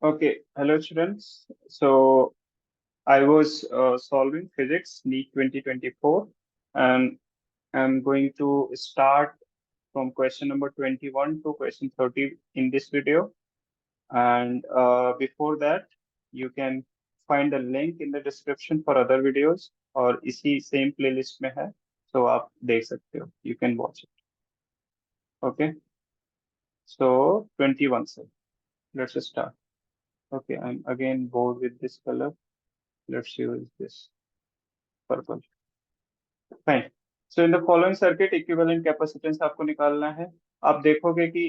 Okay, hello students. So I was solving physics NEET 2024 and I'm going to start from question number 21 to question 30 in this video. And before that, you can find the link in the description for other videos और इसी same playlist में है, so आप देख सकते हो. You can watch it. Okay, so 21 से let's start. Okay, I'm again bored with this color. Let's use this purple. Fine. So in the following circuit equivalent capacitance आपको निकालना है. आप देखोगे कि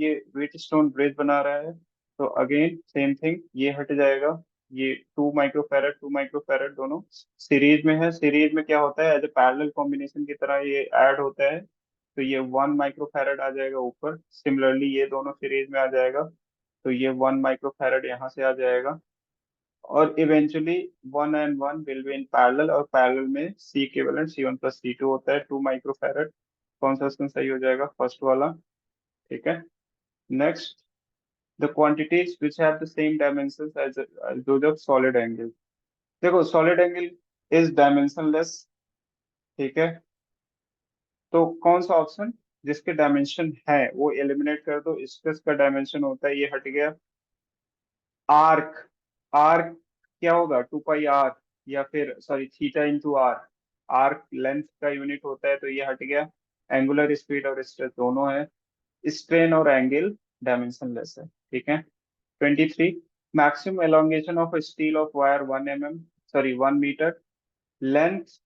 ये व्हीटस्टोन ब्रिज बना रहा है. तो अगेन सेम थिंग, ये हट जाएगा. ये 2 माइक्रोफैरड दोनों सीरीज में है. सीरीज में क्या होता है, एज ए पैरेलल कॉम्बिनेशन की तरह ये ऐड होता है. तो ये 1 माइक्रोफैरड आ जाएगा ऊपर. सिमिलरली ये दोनों सीरीज में आ जाएगा. तो ये 1 माइक्रोफैरड यहाँ से आ जाएगा. और eventually one and one will be in parallel, और पैरेलल में सी इक्विवेलेंट C1 + C2 होता है 2 माइक्रोफैरड. कौन सा इसमें सही हो जाएगा, फर्स्ट वाला. ठीक है. Next, the quantities which have the same dimensions as those of solid angle. देखो सॉलिड एंगल इज डायमेंशनलेस. ठीक है. तो कौन सा ऑप्शन जिसके डायमेंशन है वो एलिमिनेट कर दो. स्ट्रेस का डायमेंशन होता है, ये हट गया. आर्क, आर्क क्या होगा, 2 पाई r, या फिर सॉरी θ × r. आर्क लेंथ का यूनिट होता है, तो ये हट गया. एंगुलर स्पीड और स्ट्रेस दोनों है. स्ट्रेन और एंगल डायमेंशनलेस है. ठीक है. 23, maximum elongation of steel of wire 1 mm, sorry 1 metre. Length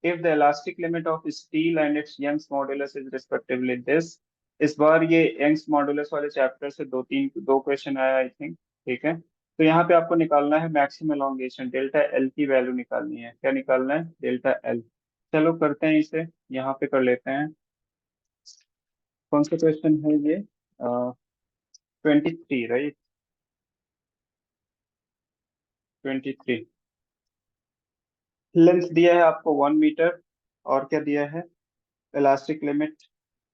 if the elastic limit of steel and its Young's modulus is respectively this. इस बार ये यंग्स मॉडुलस वाले चैप्टर से दो क्वेश्चन आया आई थिंक. ठीक है. तो यहाँ पे आपको निकालना है मैक्सिमम एलोंगेशन, डेल्टा एल की वैल्यू निकालनी है. क्या निकालना है, डेल्टा एल. चलो करते हैं इसे, यहाँ पे कर लेते हैं. कौन सा क्वेश्चन है ये, 23 राइट. 23. लेंथ दिया है आपको 1 मीटर, और क्या दिया है, elastic limit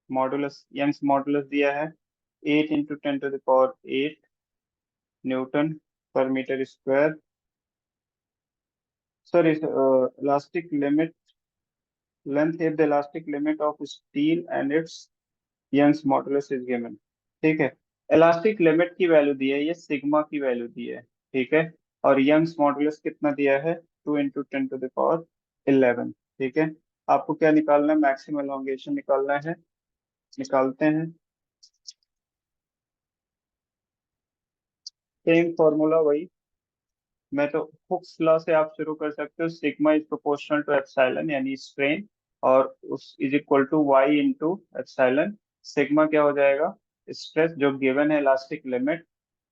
modulus, Young's modulus दिया है 8 × 10⁸ newton per metre square. Sorry, elastic limit, length if the elastic limit of steel and its Young's modulus is given. ठीक है. इलास्टिक लिमिट की वैल्यू दी है, ये सिग्मा की वैल्यू दी है. ठीक है. और यंग्स मॉडुलस कितना दिया है, 2 × 10⁻11. ठीक है. आपको क्या निकालना है, मैक्सिमम एलोंगेशन निकालना है. निकालते हैं. सेम फॉर्मूला वही. मैं तो हुक्स लॉ से आप शुरू कर सकते हो. Sigma is proportional to epsilon यानी स्ट्रेन, और उस is equal to Y into epsilon. Sigma क्या हो जाएगा, स्ट्रेस जो गिवन है, elastic limit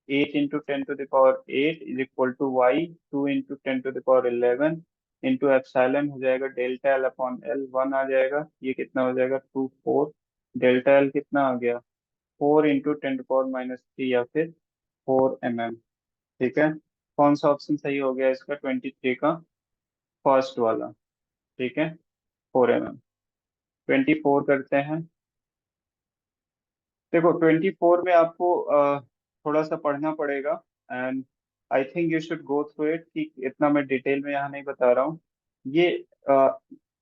8 × 10⁸ is equal to Y 2 × 10⁻11 into epsilon हो जाएगा डेल्टा एल अपॉन एल. 1 आ जाएगा. ये कितना हो जाएगा, 2 4. डेल्टा एल कितना आ गया, 4 × 10⁻³ या फिर 4 mm. ठीक है. कौन सा ऑप्शन सही हो गया इसका, 23 का फर्स्ट वाला. ठीक है. 4 mm. 24 करते हैं. देखो 24 में आपको थोड़ा सा पढ़ना पड़ेगा. And I think you should go through it, कि इतना मैं डिटेल में यहाँ नहीं बता रहा हूँ. ये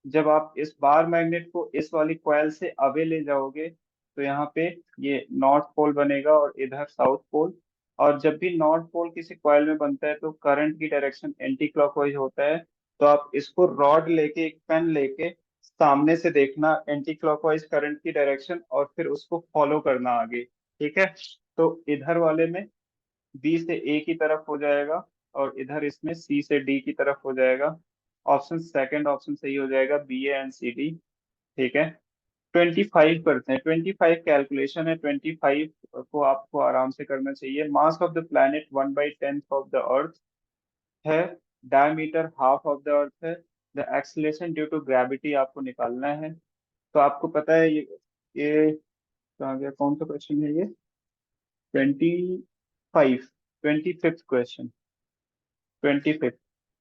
जब आप इस बार मैग्नेट को इस वाली कॉइल से अवे ले जाओगे, तो यहाँ पे ये नॉर्थ पोल बनेगा और इधर साउथ पोल. और जब भी नॉर्थ पोल किसी कॉइल में बनता है तो करंट की डायरेक्शन एंटी क्लॉकवाइज होता है. तो आप इसको रॉड लेके, एक पेन लेके सामने से देखना एंटी क्लॉकवाइज करंट की डायरेक्शन, और फिर उसको फॉलो करना आगे. ठीक है. तो इधर वाले में बी से ए की तरफ हो जाएगा, और इधर इसमें सी से डी की तरफ हो जाएगा. ऑप्शन सेकंड ऑप्शन सही हो जाएगा, BA and CD. ठीक है. 25 करते हैं. 25 कैलकुलेशन है. 25 को आपको आराम से करना चाहिए. Mass of the planet 1/10 of the earth है. Diameter half of the earth है. The acceleration due to gravity आपको निकालना है. तो आपको पता है ये कहाँ गया, कौन सा क्वेश्चन है ये, 25, 25th क्वेश्चन. 25th.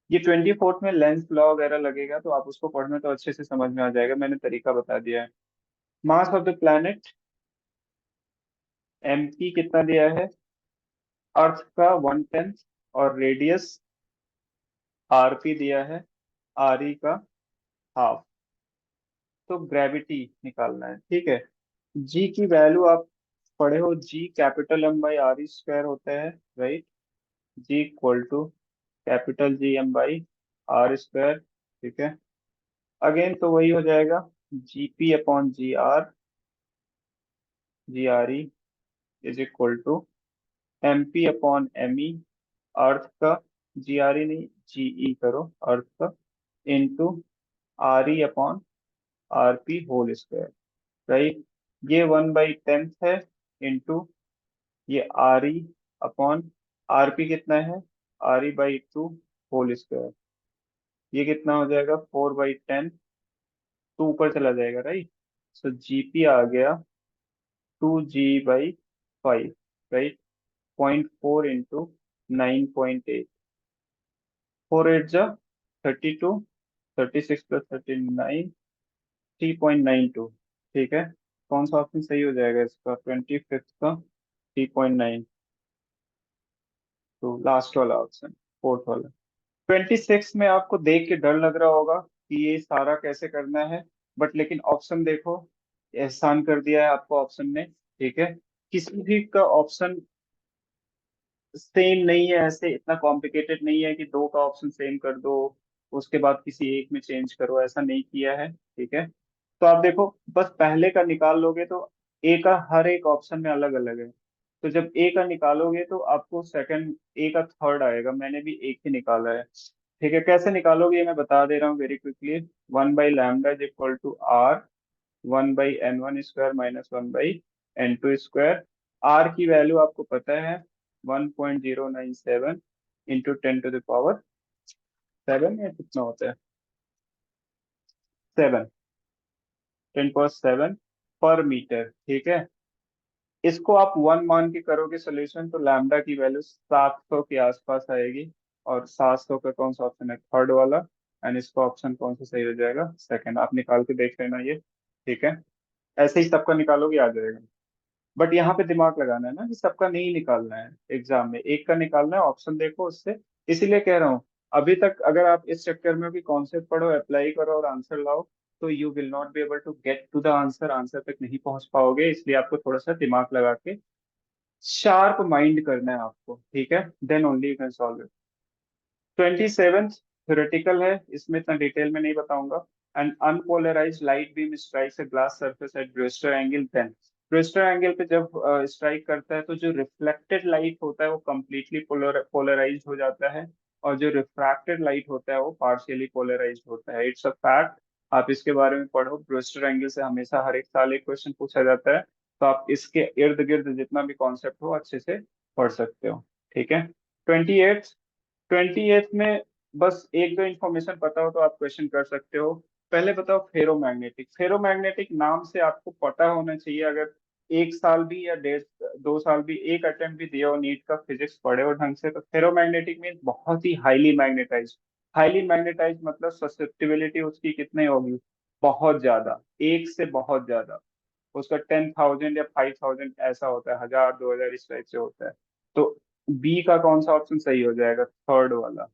ये 24th में लेंस लॉ वगैरह लगेगा, तो आप उसको पढ़ना तो अच्छे से समझ में आ जाएगा. मैंने तरीका बता दिया है. मास ऑफ द प्लैनेट MP कितना दिया है, अर्थ का 1/10 और रेडियस आरपी दिया है, आरई का हाफ। तो ग्रेविटी निकालना है, ठीक है। जी की वैल्यू आप पढ़े हो, G capital M by R E square होता है, right. G equal to capital G M by R square, ठीक है। अगेन तो वही हो जाएगा, G P upon G R, G R E is equal to M P upon M E, earth का, G R ई नहीं, जी ई करो, अर्थ का, into R E upon R P whole square, right. ये 1/10 है, इंटू ये R E upon R P कितना है, R E by 2 whole square. ये कितना हो जाएगा, 4/10, टू ऊपर चला जाएगा, राइट। सो जीपी आ गया 2G/5, राइट। 0.4 इंटू 9.8, 4 8 जा 32, 36 + 39, 3.92, ठीक है। कौन सा ऑप्शन सही हो जाएगा इसका, 25th का 3.9, तो लास्ट वाला ऑप्शन, फोर्थ वाला। 26 में आपको देख के डर लग रहा होगा कि ये सारा कैसे करना है, बट लेकिन ऑप्शन देखो, एहसान कर दिया है आपको ऑप्शन ने, ठीक है। किसी भी का ऑप्शन सेम नहीं है, ऐसे इतना कॉम्प्लिकेटेड नहीं है कि दो का ऑप्शन सेम कर दो उसके बाद किसी एक में चेंज करो, ऐसा नहीं किया है, ठीक है। तो आप देखो, बस पहले का निकाल लोगे तो ए का हर एक ऑप्शन में अलग अलग है। तो जब ए का निकालोगे तो आपको सेकंड, ए का थर्ड आएगा, मैंने भी एक ही निकाला है, ठीक है। कैसे निकालोगे ये मैं बता दे रहा हूँ very quickly. 1/λ is equal to R 1/n1 square minus 1/n2 square. R की वैल्यू आपको पता है 1.097 इंटू 10⁻7, या कितना होता है, 7, 10⁻7 पर मीटर, ठीक है। इसको आप 1 मान के करोगे सोल्यूशन, तो लैम्डा की वैल्यू 700 के आसपास आएगी। और 700 का कौन सा ऑप्शन है, थर्ड वाला। एंड इसका ऑप्शन कौन सा सही हो जाएगा, सेकंड। आप निकाल के देख लेना ये, ठीक है। ऐसे ही सबका निकालोगे आ जाएगा। बट यहाँ पे दिमाग लगाना है ना कि सबका नहीं निकालना है, एग्जाम में एक का निकालना है, ऑप्शन देखो उससे। इसीलिए कह रहा हूँ, अभी तक अगर आप इस चक्कर में भी कॉन्सेप्ट पढ़ो, अप्लाई करो और आंसर लाओ, तो you will not be able to get to the answer, answer तक नहीं पहुंच पाओगे। इसलिए आपको थोड़ा सा दिमाग लगा के शार्प माइंड करना है आपको, ठीक है। Then only you can solve it. 27th theoretical है, इसमें इतना डिटेल में नहीं बताऊंगा। And unpolarised light beam strikes a glass surface at Brewster angle, then Brewster angle पे जब स्ट्राइक करता है तो जो रिफ्लेक्टेड लाइट होता है वो कंप्लीटली पोलराइज्ड हो जाता है, और जो रिफ्रैक्टेड लाइट होता है वो पार्शियली पोलराइज्ड होता है। It's a fact. आप इसके बारे में पढ़ो, ब्रेस्टर एंगल से हमेशा हर एक साल एक क्वेश्चन पूछा जाता है। तो आप इसके इर्द गिर्द जितना भी कॉन्सेप्ट हो अच्छे से पढ़ सकते हो, ठीक है। 28 में बस एक दो इंफॉर्मेशन पता हो तो आप क्वेश्चन कर सकते हो। पहले बताओ, फेरोमैग्नेटिक, फेरोमैग्नेटिक नाम से आपको पता होना चाहिए, अगर एक साल भी या डेढ़ 2 साल भी एक अटेम्प्ट भी दिया हो नीट का, फिजिक्स पढ़े हो ढंग से, तो फेरोमैग्नेटिक मीन बहुत ही हाईली मैग्नेटाइज। हाईली मैग्नेटाइज मतलब ससेप्टिबिलिटी उसकी कितनी होगी, बहुत ज्यादा, एक से बहुत ज्यादा। उसका 10,000 या 5,000 ऐसा होता है, 1,000 2,000 इस टाइप से होता है। तो बी का कौन सा ऑप्शन सही हो जाएगा, थर्ड वाला।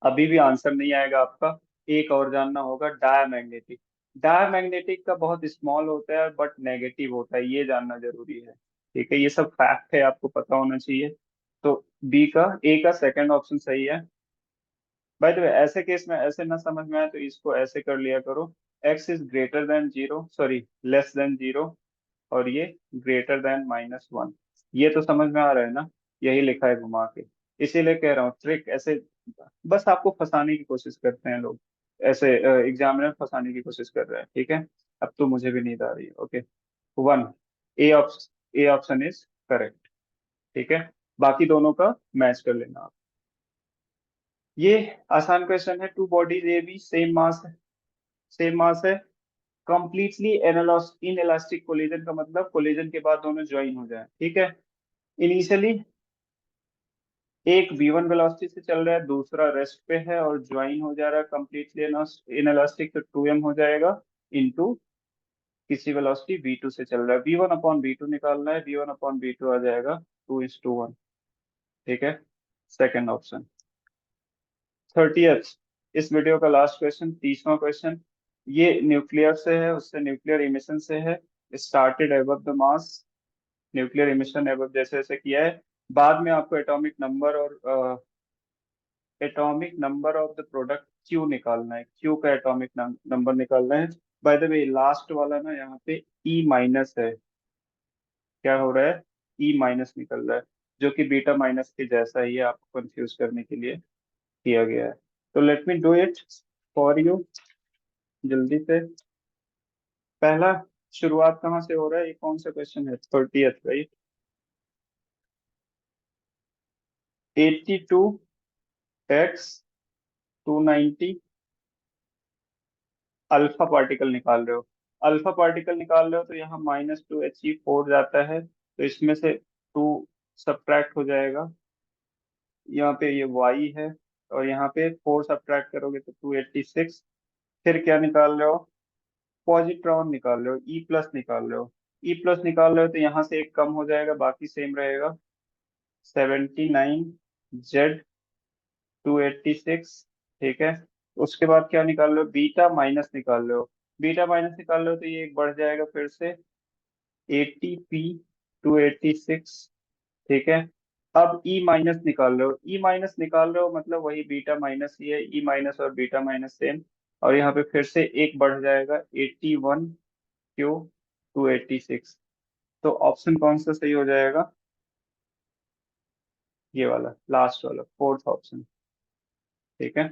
अभी भी आंसर नहीं आएगा आपका, एक और जानना होगा, डायमैग्नेटिक। डायमैग्नेटिक का बहुत स्मॉल होता है बट नेगेटिव होता है, ये जानना जरूरी है, ठीक है। ये सब फैक्ट है, आपको पता होना चाहिए। तो बी का, ए का सेकंड ऑप्शन सही है। बाय द वे, ऐसे केस में ऐसे ना समझ में आए तो इसको ऐसे कर लिया करो, x is greater than zero, sorry less than zero, और ये ग्रेटर देन -1। ये तो समझ में आ रहा है ना, यही लिखा है घुमा के। इसीलिए कह रहा हूँ ट्रिक ऐसे, बस आपको फंसाने की कोशिश करते हैं लोग, ऐसे एग्जामिनर फंसाने की कोशिश कर रहे हैं, ठीक है। अब तो मुझे भी नींद आ रही है, okay. 1, A option is correct, ठीक है। बाकी दोनों का मैच कर लेना आप। ये आसान क्वेश्चन है, two bodies A B same mass है, सेम मास है, कंप्लीटली इन इलास्टिक कोलिजन का मतलब कोलिजन के बाद दोनों ज्वाइन हो जाए, ठीक है। इनिशियली एक v1 वेलोसिटी से चल रहा है, दूसरा रेस्ट पे है और ज्वाइन हो जा रहा है कंप्लीटली इन इलास्टिक, तो 2m हो जाएगा, इनटू किसी वेलोसिटी v2 से चल रहा है, v1 अपॉन v2 निकालना है, v1 अपॉन v2 आ जाएगा 2:1, ठीक है, सेकंड ऑप्शन। 30th, इस वीडियो का लास्ट क्वेश्चन, 30वां क्वेश्चन। ये न्यूक्लियर से है, उससे न्यूक्लियर इमिशन से है। Started above the mass, nuclear emission above जैसे जैसे किया है, बाद में आपको एटॉमिक नंबर और atomic number of the product Q निकालना है, क्यू का एटॉमिक नंबर निकालना है। बाय द वे लास्ट वाला ना यहाँ पे ई माइनस है, क्या हो रहा है, ई माइनस निकल रहा है, जो कि बीटा माइनस के जैसा ही है, आपको कंफ्यूज करने के लिए किया गया है। तो let me do it for you, जल्दी से। पहला, शुरुआत कहाँ से हो रहा है, ये कौन सा क्वेश्चन है, 30th right. 82 x 290, alpha particle निकाल रहे हो। अल्फा पार्टिकल निकाल रहे हो तो यहाँ -2He4 जाता है, तो इसमें से 2 सब्ट्रैक्ट हो जाएगा, यहाँ पे ये y है, और यहाँ पे 4 सब्ट्रैक्ट करोगे तो 286। फिर क्या निकाल रहे हो, पॉजिट्रॉन निकाल रहे हो, ई प्लस निकाल रहे हो। ई प्लस निकाल रहे हो तो यहाँ से एक कम हो जाएगा, बाकी सेम रहेगा। 79 Z 286, ठीक है। उसके बाद क्या निकाल रहे हो, बीटा माइनस निकाल रहे हो। बीटा माइनस निकाल रहे हो तो ये एक बढ़ जाएगा फिर से, 80P 286, ठीक है। अब ई माइनस निकाल रहे हो, ई माइनस निकाल रहे हो मतलब वही बीटा माइनस ही है, ई माइनस और बीटा माइनस सेम। और यहाँ पे फिर से एक बढ़ जाएगा, 81Q 286। तो ऑप्शन कौन सा सही हो जाएगा, ये वाला लास्ट वाला, फोर्थ ऑप्शन, ठीक है।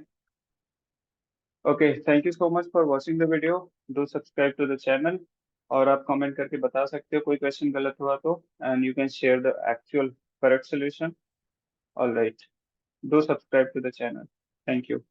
Okay, thank you so much for watching the video, do subscribe to the channel. और आप कमेंट करके बता सकते हो कोई क्वेश्चन गलत हुआ तो, and you can share the actual correct solution. All right, do subscribe to the channel. Thank you.